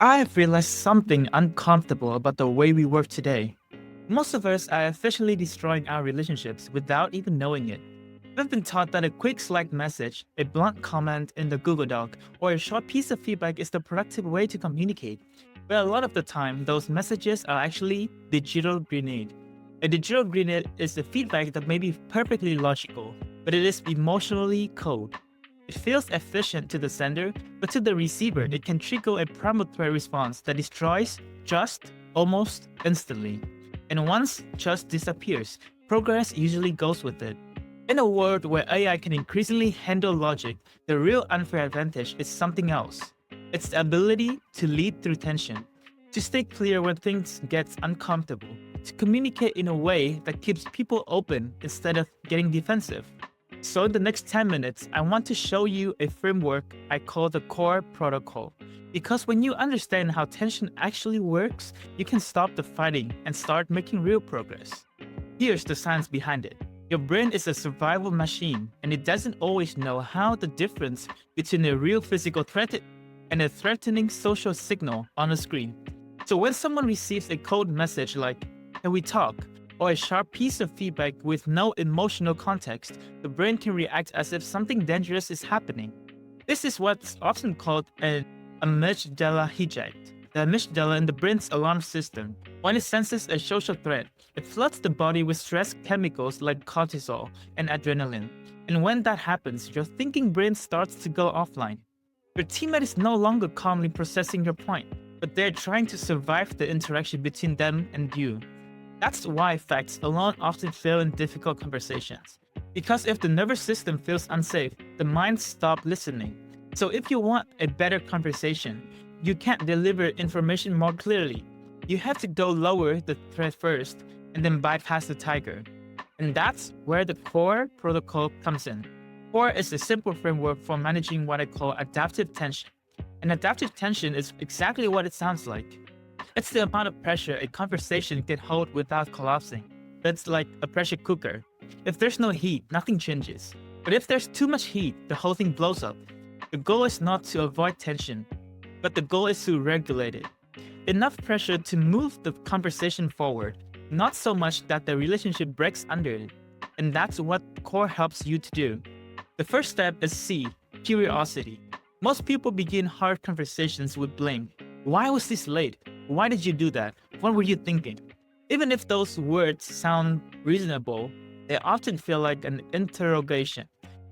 I've realized something uncomfortable about the way we work today. Most of us are officially destroying our relationships without even knowing it. We've been taught that a quick Slack message, a blunt comment in the Google Doc, or a short piece of feedback is the productive way to communicate. But a lot of the time, those messages are actually digital grenade. A digital grenade is the feedback that may be perfectly logical, but it is emotionally cold. It feels efficient to the sender, but to the receiver, it can trigger a primal threat response that destroys trust almost instantly. And once trust disappears, progress usually goes with it. In a world where AI can increasingly handle logic, the real unfair advantage is something else. It's the ability to lead through tension, to stay clear when things get uncomfortable, to communicate in a way that keeps people open instead of getting defensive. So, in the next 10 minutes, I want to show you a framework I call the core protocol. Because when you understand how tension actually works, you can stop the fighting and start making real progress. Here's the science behind it. Your brain is a survival machine, and it doesn't always know how the difference between a real physical threat and a threatening social signal on a screen. So, when someone receives a cold message like, "Can we talk?" or a sharp piece of feedback with no emotional context, the brain can react as if something dangerous is happening. This is what's often called an amygdala hijack. The amygdala in the brain's alarm system. When it senses a social threat, it floods the body with stress chemicals like cortisol and adrenaline. And when that happens, your thinking brain starts to go offline. Your teammate is no longer calmly processing your point, but they're trying to survive the interaction between them and you. That's why facts alone often fail in difficult conversations. Because if the nervous system feels unsafe, the mind stops listening. So if you want a better conversation, you can't deliver information more clearly. You have to go lower the threat first and then bypass the tiger. And that's where the core protocol comes in. Core is a simple framework for managing what I call adaptive tension. And adaptive tension is exactly what it sounds like. It's the amount of pressure a conversation can hold without collapsing. That's like a pressure cooker. If there's no heat, nothing changes. But if there's too much heat, the whole thing blows up. The goal is not to avoid tension, but the goal is to regulate it. Enough pressure to move the conversation forward, not so much that the relationship breaks under it. And that's what core helps you to do. The first step is C, curiosity. Most people begin hard conversations with blame. Why was this late? Why did you do that? What were you thinking? Even if those words sound reasonable, they often feel like an interrogation.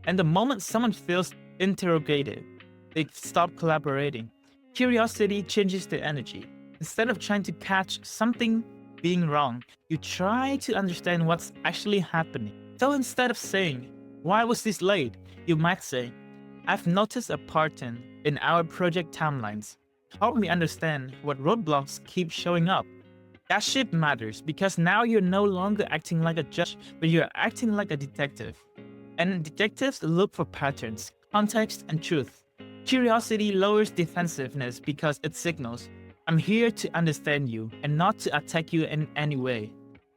And the moment someone feels interrogated, they stop collaborating. Curiosity changes the energy. Instead of trying to catch something being wrong, you try to understand what's actually happening. So instead of saying, "Why was this late?" you might say, "I've noticed a pattern in our project timelines. Help me understand what roadblocks keep showing up." That shift matters because now you're no longer acting like a judge, but you're acting like a detective. And detectives look for patterns, context, and truth. Curiosity lowers defensiveness because it signals, "I'm here to understand you and not to attack you in any way."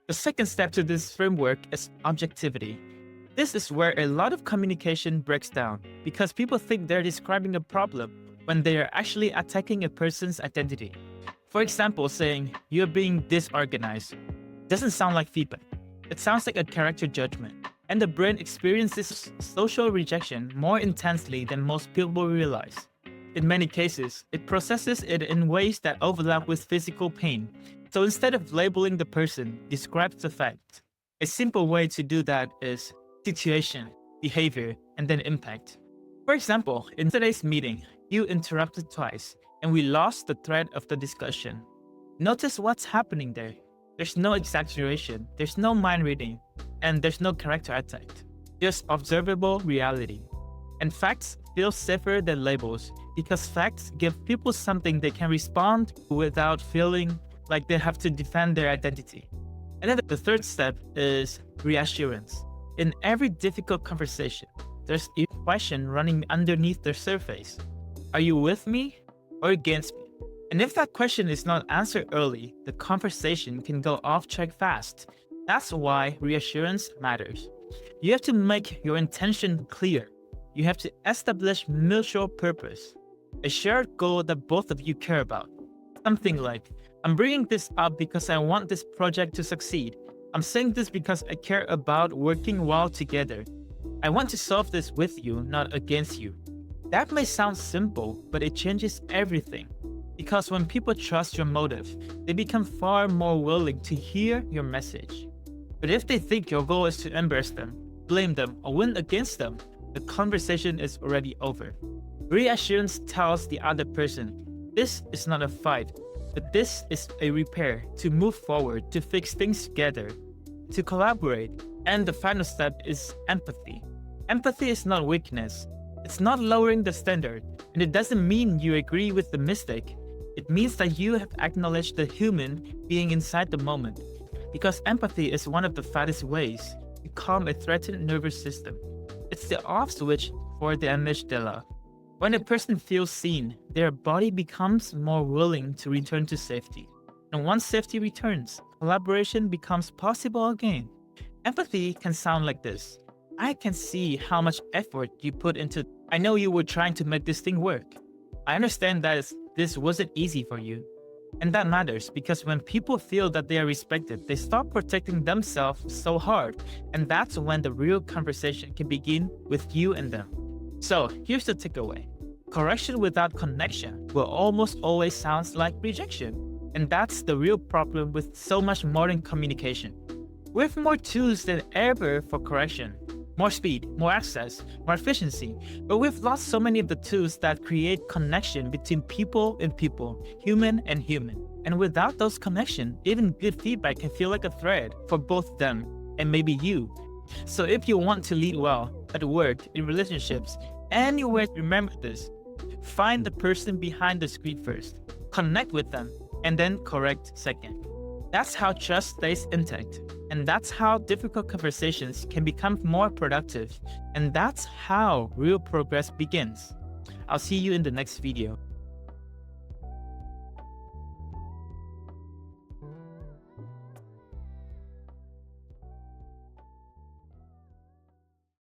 The second step to this framework is objectivity. This is where a lot of communication breaks down because people think they're describing a problem when they are actually attacking a person's identity. For example, saying, "You're being disorganized," doesn't sound like feedback. It sounds like a character judgment. And the brain experiences social rejection more intensely than most people realize. In many cases, it processes it in ways that overlap with physical pain. So instead of labeling the person, describe the fact. A simple way to do that is situation, behavior, and then impact. For example, in today's meeting, you interrupted twice, and we lost the thread of the discussion. Notice what's happening there. There's no exaggeration, there's no mind reading, and there's no character attack. Just observable reality. And facts feel safer than labels because facts give people something they can respond without feeling like they have to defend their identity. And then the third step is reassurance. In every difficult conversation, there's a question running underneath the surface. Are you with me or against me? And if that question is not answered early, the conversation can go off track fast. That's why reassurance matters. You have to make your intention clear. You have to establish mutual purpose, a shared goal that both of you care about. Something like, I'm bringing this up because I want this project to succeed. I'm saying this because I care about working well together. I want to solve this with you, not against you. That may sound simple, but it changes everything. Because when people trust your motive, they become far more willing to hear your message. But if they think your goal is to embarrass them, blame them, or win against them, the conversation is already over. Reassurance tells the other person, this is not a fight, but this is a repair, to move forward, to fix things together, to collaborate. And the final step is empathy. Empathy is not weakness. It's not lowering the standard, and it doesn't mean you agree with the mistake. It means that you have acknowledged the human being inside the moment. Because empathy is one of the fastest ways to calm a threatened nervous system. It's the off switch for the amygdala. When a person feels seen, their body becomes more willing to return to safety. And once safety returns, collaboration becomes possible again. Empathy can sound like this. I can see how much effort you put into. I know you were trying to make this thing work. I understand that this wasn't easy for you. And that matters because when people feel that they are respected, they stop protecting themselves so hard. And that's when the real conversation can begin with you and them. So here's the takeaway. Correction without connection will almost always sound like rejection. And that's the real problem with so much modern communication. We have more tools than ever for correction. More speed, more access, more efficiency. But we've lost so many of the tools that create connection between people and people, human and human. And without those connections, even good feedback can feel like a threat for both them and maybe you. So if you want to lead well at work, in relationships, anywhere, remember this. Find the person behind the screen first. Connect with them and then correct second. That's how trust stays intact. And that's how difficult conversations can become more productive. And that's how real progress begins. I'll see you in the next video.